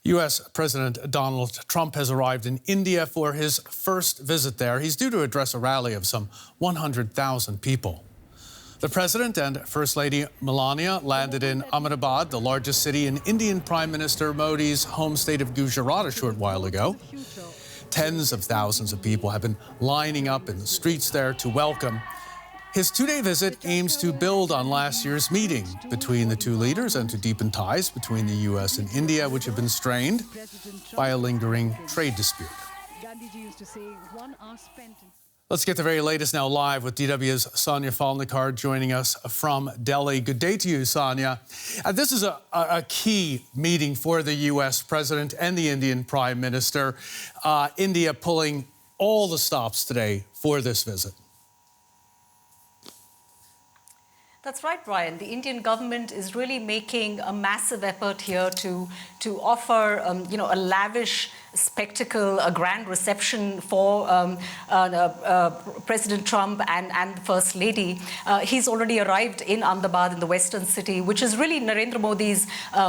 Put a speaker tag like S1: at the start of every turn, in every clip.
S1: U.S. President Donald Trump has arrived in India for his first visit there. He's due to address a rally of some 100,000 people. The President and First Lady Melania landed in Ahmedabad, the largest city in Indian Prime Minister Modi's home state of Gujarat, a short while ago. Tens of thousands of people have been lining up in the streets there to welcome. His two-day visit aims to build on last year's meeting between the two leaders and to deepen ties between the U.S. and India, which have been strained by a lingering trade dispute. Let's get the very latest now live with DW's Sonia Falnikar joining us from Delhi. Good day to you, Sonia. This is a key meeting for the U.S. President and the Indian Prime Minister. India pulling all the stops today for this visit.
S2: That's right, Brian. The Indian government is really making a massive effort here to offer, a lavish spectacle, a grand reception for President Trump and the First Lady. He's already arrived in Ahmedabad in the western city, which is really Narendra Modi's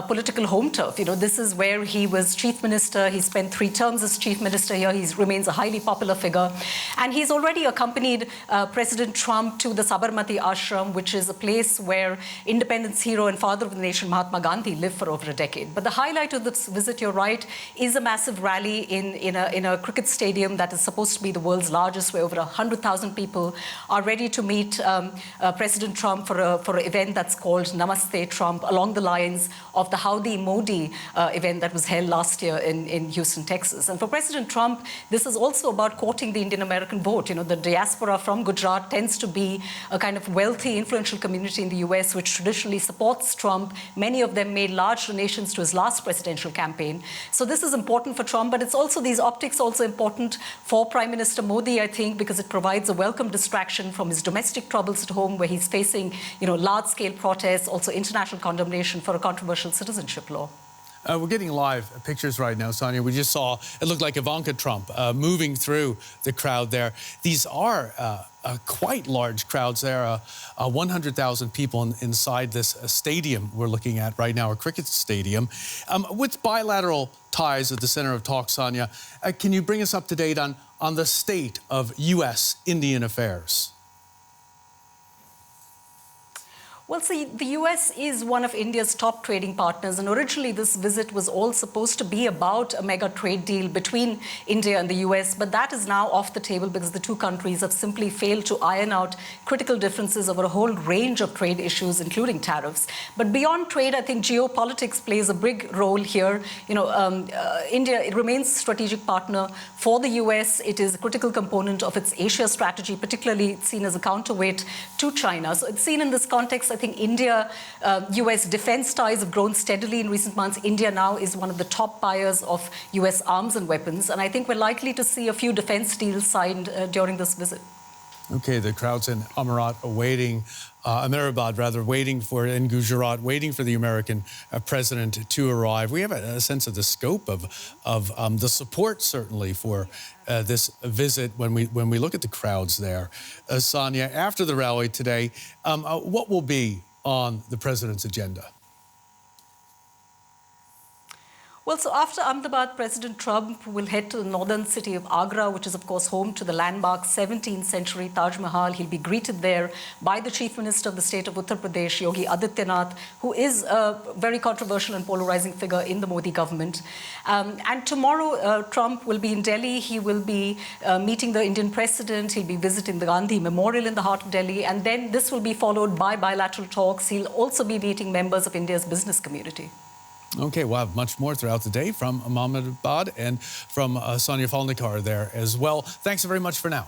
S2: political home turf. This is where he was chief minister. He spent 3 terms as chief minister here. He remains a highly popular figure. And he's already accompanied President Trump to the Sabarmati Ashram, which is a place where independence hero and father of the nation Mahatma Gandhi lived for over a decade. But the highlight of this visit, you're right, is a massive rally in a cricket stadium that is supposed to be the world's largest, where over 100,000 people are ready to meet President Trump for an event that's called Namaste Trump, along the lines of the Howdy Modi event that was held last year in Houston, Texas. And for President Trump, this is also about courting the Indian-American vote. The diaspora from Gujarat tends to be a kind of wealthy, influential community in the US, which traditionally supports Trump. Many of them made large donations to his last presidential campaign. So this is important for Trump, but it's also, these optics also important for Prime Minister Modi, I think, because it provides a welcome distraction from his domestic troubles at home, where he's facing, large-scale protests, also international condemnation for a controversial citizenship law.
S1: We're getting live pictures right now, Sonia. We just saw, it looked like Ivanka Trump moving through the crowd there. These are quite large crowds there, 100,000 people inside this stadium we're looking at right now, a cricket stadium. With bilateral ties at the center of talk, Sonia, can you bring us up to date on the state of U.S.-Indian affairs?
S2: Well, see, the US is one of India's top trading partners, and originally this visit was all supposed to be about a mega trade deal between India and the US, but that is now off the table because the two countries have simply failed to iron out critical differences over a whole range of trade issues, including tariffs. But beyond trade, I think geopolitics plays a big role here. India, it remains a strategic partner for the US. It is a critical component of its Asia strategy, particularly seen as a counterweight to China. So it's seen in this context. I think India-US defense ties have grown steadily in recent months. India now is one of the top buyers of US arms and weapons, and I think we're likely to see a few defense deals signed during this visit.
S1: Okay, the crowds in Ahmedabad waiting for, in Gujarat, waiting for the American president to arrive. We have a sense of the scope of the support, certainly, for this visit when we look at the crowds there. Sonia, after the rally today, what will be on the president's agenda?
S2: Well, so after Ahmedabad, President Trump will head to the northern city of Agra, which is, of course, home to the landmark 17th century Taj Mahal. He'll be greeted there by the Chief Minister of the state of Uttar Pradesh, Yogi Adityanath, who is a very controversial and polarizing figure in the Modi government. And tomorrow, Trump will be in Delhi. He will be meeting the Indian president. He'll be visiting the Gandhi Memorial in the heart of Delhi. And then this will be followed by bilateral talks. He'll also be meeting members of India's business community.
S1: Okay, we'll have much more throughout the day from Ahmedabad and from Sonia Falnikar there as well. Thanks very much for now.